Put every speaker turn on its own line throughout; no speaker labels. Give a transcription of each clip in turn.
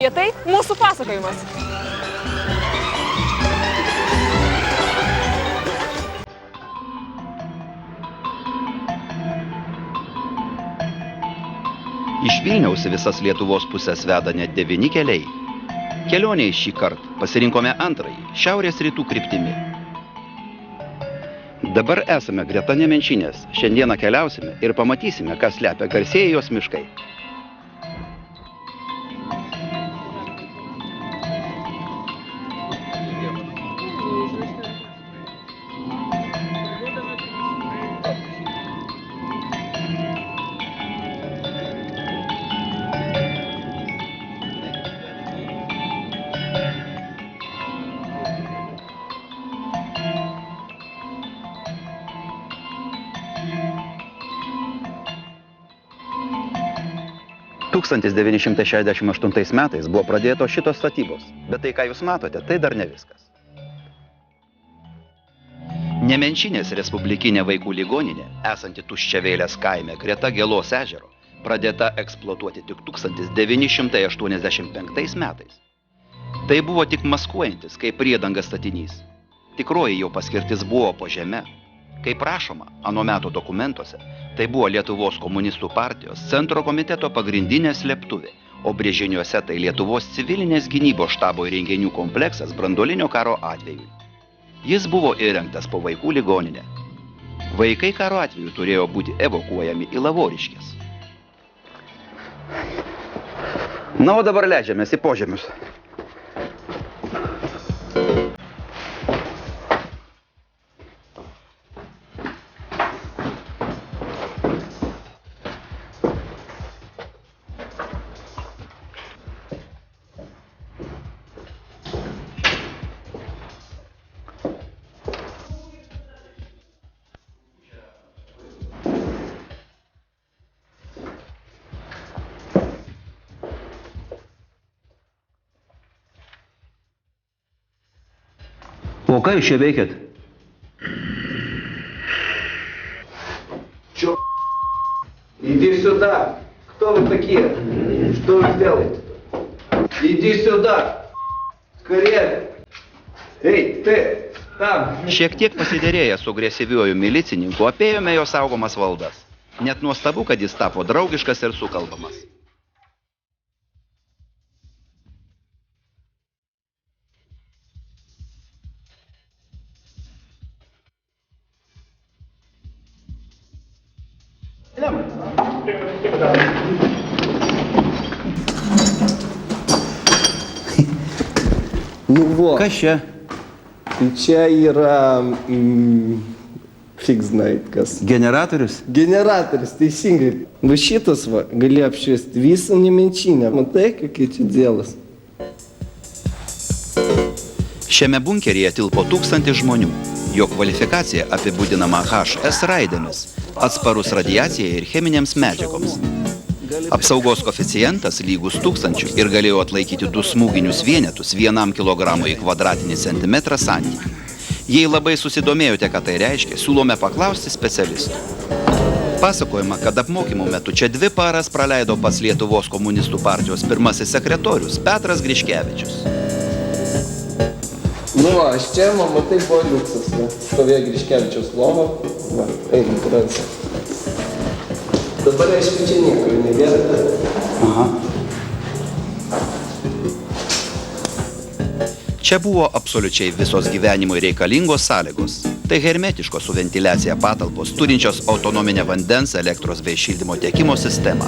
Tai mūsų pasakojimas.
Iš Vilniaus visas Lietuvos pusės veda net 9 keliai. Kelionėje šį kartą pasirinkome antrąjį, šiaurės rytų kryptimi. Dabar esame greta Nemenčinės. Šiandieną keliausime ir pamatysime, kas slepia garsieji jos miškai. Tūkstantis 1968 metais buvo pradėtos šitos statybos, bet tai, ką jūs matote, tai dar ne viskas. Nemenčinės Respublikinė vaikų ligoninė, esanti Tuščiavėlės kaime greta Gelos ežero, pradėta eksploatuoti tik 1985 metais. Tai buvo tik maskuojantis, kaip priedanga statinys. Tikroji jo paskirtis buvo po žeme. Kaip rašoma ano meto dokumentuose, tai buvo Lietuvos komunistų partijos centro komiteto pagrindinė slėptuvė, o Brėžiniuose tai Lietuvos civilinės gynybos štabo įrenginių kompleksas branduolinio karo atveju. Jis buvo įrengtas po vaikų ligoninę. Vaikai karo atveju turėjo būti evakuojami į Lavoriškes. Na, o dabar leidžiamės į požemius. O ką jūs čia veikiat?
Чё? Иди сюда. Кто вы такие? Что вы делаете? Иди сюда. Скорее. Эй, ты, там.
Šiek tiek pasiderėję su agresyviuoju milicininku, apėjome jo saugomas valdas. Net nuostabu, kad jis tapo draugiškas ir sukalbamas.
Ну вот.
Kas čia?
Čia yra... Fig знает kas.
Generatorius?
Generatorius, teisingai. Va šitas va gali apšviesti visą Nemenčinę. Matai, kokie čia dėlas.
Šiame bunkeryje tilpo 1000 žmonių. Jo kvalifikacija apibūdinama HS raidėmis, atsparus radiacijai ir cheminėms medžiagoms. Apsaugos koeficientas lygus 1000 ir galėjo atlaikyti 2 smūginius vienetus 1 kilogramui į kvadratinį centimetrą santykį. Jei labai susidomėjote, ką tai reiškia, siūlome paklausti specialistų. Pasakojama, kad apmokymų metu čia 2 paras praleido pats Lietuvos komunistų partijos pirmasis sekretorius Petras Griškevičius.
Nu va, aš čia, matai, buvo liuksas. Stovėjo Griškevičiaus lova. Va, einam, pradėsim. Dabar, aišku, čia nieko nebėra.
Aha. Čia buvo absoliučiai visos gyvenimui reikalingos sąlygos. Tai hermetiškos su ventiliacija patalpos, turinčios autonominę vandens, elektros bei šildymo tiekimo sistemą.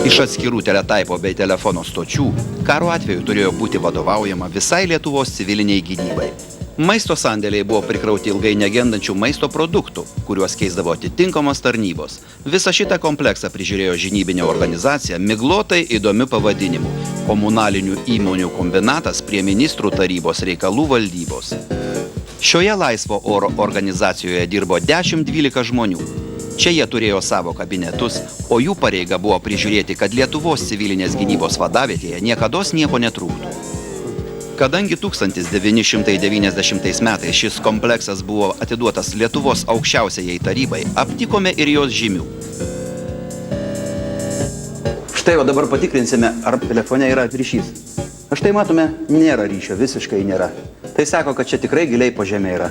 Iš atskirų teletaipo bei telefono stočių karo atveju turėjo būti vadovaujama visai Lietuvos civiliniai gynybai. Maisto sandėliai buvo prikrauti ilgai negendančių maisto produktų, kuriuos keisdavo atitinkamos tarnybos. Visą šitą kompleksą prižiūrėjo žinybinė organizacija miglotai įdomiu pavadinimu – Komunalinių įmonių kombinatas prie ministrų tarybos reikalų valdybos. Šioje laisvo oro organizacijoje dirbo 10-12 žmonių. Čia jie turėjo savo kabinetus, o jų pareiga buvo prižiūrėti, kad Lietuvos civilinės gynybos vadavietėje niekados nieko netrūktų. Kadangi 1990 metais šis kompleksas buvo atiduotas Lietuvos aukščiausiajai tarybai, aptikome ir jos žymių. Štai, o dabar patikrinsime, ar telefone yra ryšys. Štai matome, nėra ryšio, visiškai nėra. Tai sako, kad čia tikrai giliai po žemė yra.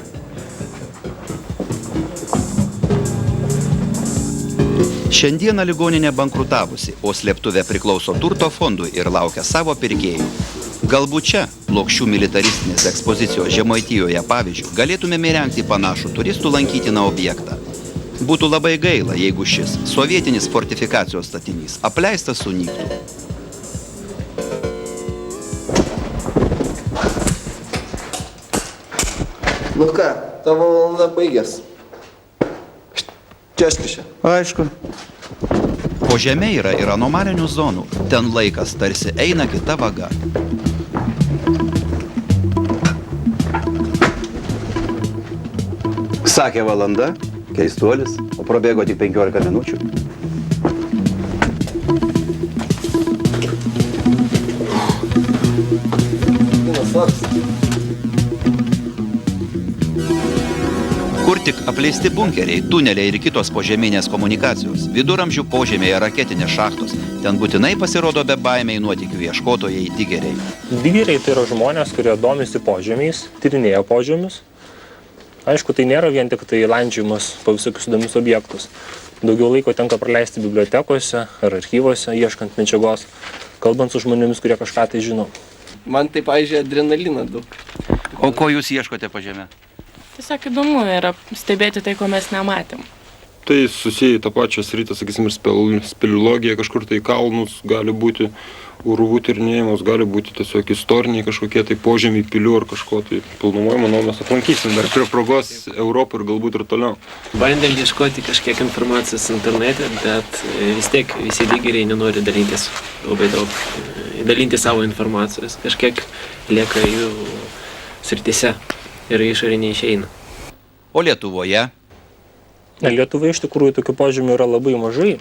Šiandieną ligoninė bankrutavusi, o slėptuvė priklauso turto fondui ir laukia savo pirkėjų. Galbūt čia, Plokščių militaristinės ekspozicijos Žemaitijoje pavyzdžių, galėtumėme įrengti panašų turistų lankytiną objektą. Būtų labai gaila, jeigu šis sovietinis fortifikacijos statinys apleistas sunyktų.
Nu ką, tavo valanda baigės. Češkišė.
Aišku. Po žemė yra ir anomalinių zonų. Ten laikas tarsi eina kita vaga. Sakė valanda, keistuolis, o prabėgo tik 15 minučių. Kur tik apleisti bunkeriai, tuneliai ir kitos požeminės komunikacijos, viduramžių požemėje raketinės šachtos, ten būtinai pasirodo be baimiai nuotykių ieškotojai digeriai.
Digeriai tai yra žmonės, kurie domisi požemiais, tyrinėja požemius. Aišku, tai nėra vien tik tai landžiojimas po visokius įdomius objektus. Daugiau laiko tenka praleisti bibliotekose ar archyvose, ieškant medžiagos, kalbant su žmonėmis, kurie kažką tai žino.
Man tai, pavyzdžiui, adrenalina daug.
O ko jūs ieškote po žemę?
Tiesiog įdomu yra stebėti tai, ko mes nematėm.
Tai susiję tą pačią sritį, sakysim, ir speleologija, kažkur tai kalnus, gali būti urvų tyrinėjimas, gali būti tiesiog istoriniai kažkokie tai požemiai pilių ar kažko tai pilnumoje, manau, mes aplankysim dar prie progos Europą ir galbūt ir toliau.
Bandėm ieškoti kažkiek informacijos internete, bet vis tiek visi digeriai nenori dalintis labai daug, dalinti savo informacijos, kažkiek lieka jų srityse ir išorė neišeina.
O Lietuvoje?
Lietuvoje iš tikrųjų tokių požemių yra labai mažai,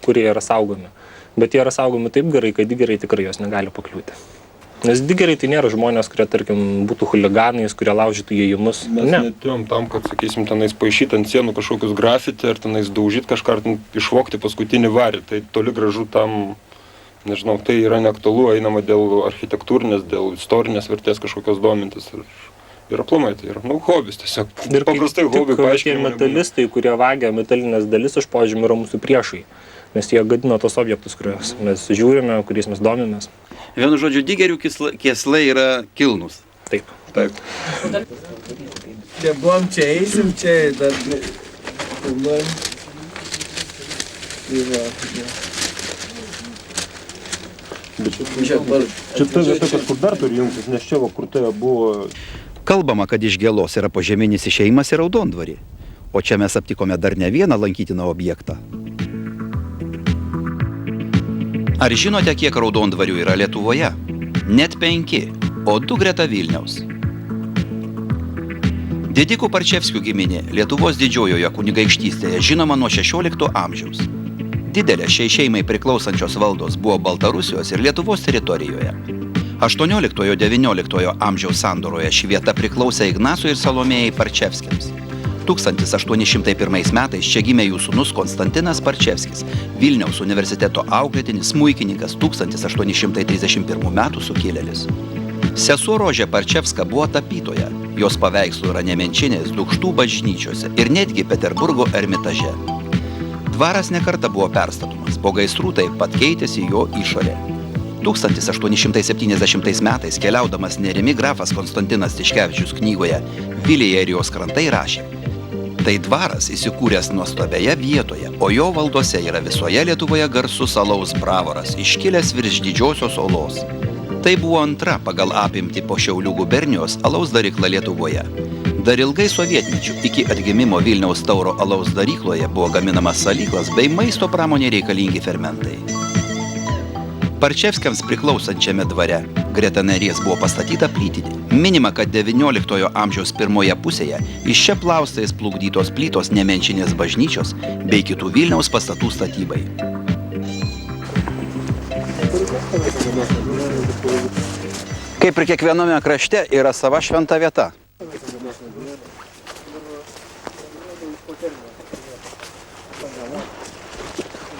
kurie yra saugomi. Bet jie yra saugomi taip gerai, kad digeriai tikrai jos negali pakliūti. Nes digeriai tai nėra žmonės, kurie, tarkim, būtų chuliganais, kurie laužytų įėjimus.
Mes netėjom tam, kad, sakysim, tenais paišyti ant sienų kažkokius grafiti ar tenais daužyti kažką, ar išvokti paskutinį varį. Tai toli gražu tam, nežinau, tai yra neaktualu, einama dėl architektūrinės, dėl istorinės vertės kažkokios domintis. Ir aplamai tai yra, hobis tiesiog.
Ir
paprastai hobi paaiškinimai.
Metalistai, kurie vagia metalinės dalis iš požemių, yra mūsų priešai. Nes jie gadina tos objektus, kuriuos mes žiūrime, kuriais mes domimės.
Vienu žodžiu, digerių kėslai yra kilnus.
Taip.
Taip.
Čia buvom, čia eisim, čia dar...
Čia ta vieta, kur dar turi jungtis, nes čia kur tai buvo...
Kalbama, kad iš Gėlos yra požeminis išėjimas į Raudondvarį. O čia mes aptikome dar ne vieną lankytiną objektą. Ar žinote, kiek raudondvarių yra Lietuvoje? Net 5, o 2 greta Vilniaus. Didikų Parčevskių giminė Lietuvos didžiojoje kunigaikštystėje žinoma nuo 16 amžiaus. Didelė šiai šeimai priklausančios valdos buvo Baltarusijos ir Lietuvos teritorijoje. 18–19 amžiaus sandoroje ši vieta priklausė Ignacui ir Salomėjai Parčevskiams. 1801 metais čia gimė jų sūnus Konstantinas Parčevskis, Vilniaus universiteto auklėtinis smuikininkas 1831 metų sukilėlis. Sesuo Rožė Parčevska buvo tapytoja, jos paveikslų yra Nemenčinės, Dukštų bažnyčiose ir netgi Peterburgo Ermitaže. Dvaras nekartą buvo perstatomas, po gaisrų taip pat keitėsi jo išorė. 1870 metais keliaudamas Nerimi grafas Konstantinas Tiškevičius knygoje Vilija ir jos krantai rašė: tai dvaras įsikūręs nuostabioje vietoje, o jo valdose yra visoje Lietuvoje garsus alaus bravoras, iškilęs virš Didžiosios olos. Tai buvo antra pagal apimtį po Šiaulių gubernijos alaus darykla Lietuvoje. Dar ilgai sovietmečiu iki atgimimo Vilniaus Tauro alaus darykloje buvo gaminamas salyklas bei maisto pramonė reikalingi fermentai. Parčevskiams priklausančiame dvare greta Neries buvo pastatyta plytinė. Minima, kad 19 amžiaus pirmoje pusėje iš čia plaustais plukdytos plytos Nemenčinės bažnyčios bei kitų Vilniaus pastatų statybai. Kaip ir kiekviename krašte yra sava šventa vieta.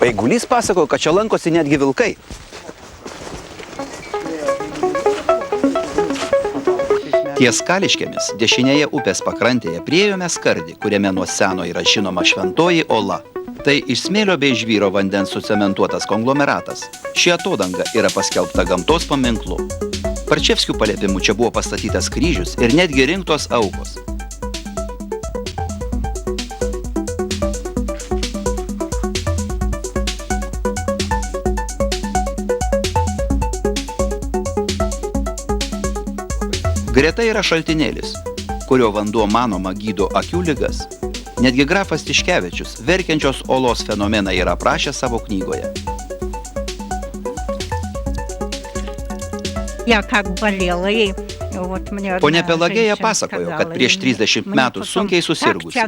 Eigulys pasakojo, kad čia lankosi netgi vilkai. Ties Kališkėmis, dešinėje upės pakrantėje, priėjome skardį, kuriame nuo seno yra žinoma Šventoji Ola. Tai iš smėlio bei žvyro vandens sucementuotas konglomeratas. Ši atodanga yra paskelbta gamtos paminklu. Parčevskių paliepimu čia buvo pastatytas kryžius ir netgi rinktos aukos. Greta yra šaltinėlis, kurio vanduo manoma gydo akių ligas. Netgi grafas Tiškevičius verkiančios olos fenomeną yra aprašęs savo knygoje. Ponia Pelagėja pasakojo, kad prieš 30 metų sunkiai susirgusi.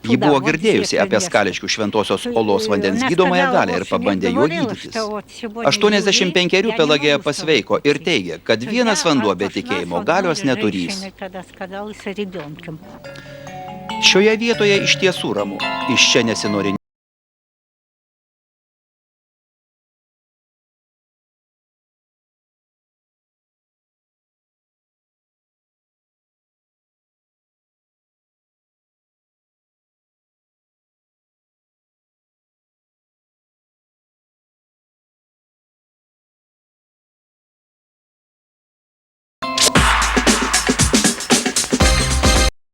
Ji buvo girdėjusi apie Skališkių Šventosios Olos vandens gydomąją galią ir pabandė juo gydytis. 85 Pelagėja pasveiko ir teigė, kad vienas vanduo be tikėjimo galios neturys. Šioje vietoje iš tiesų ramu, iš čia nesinori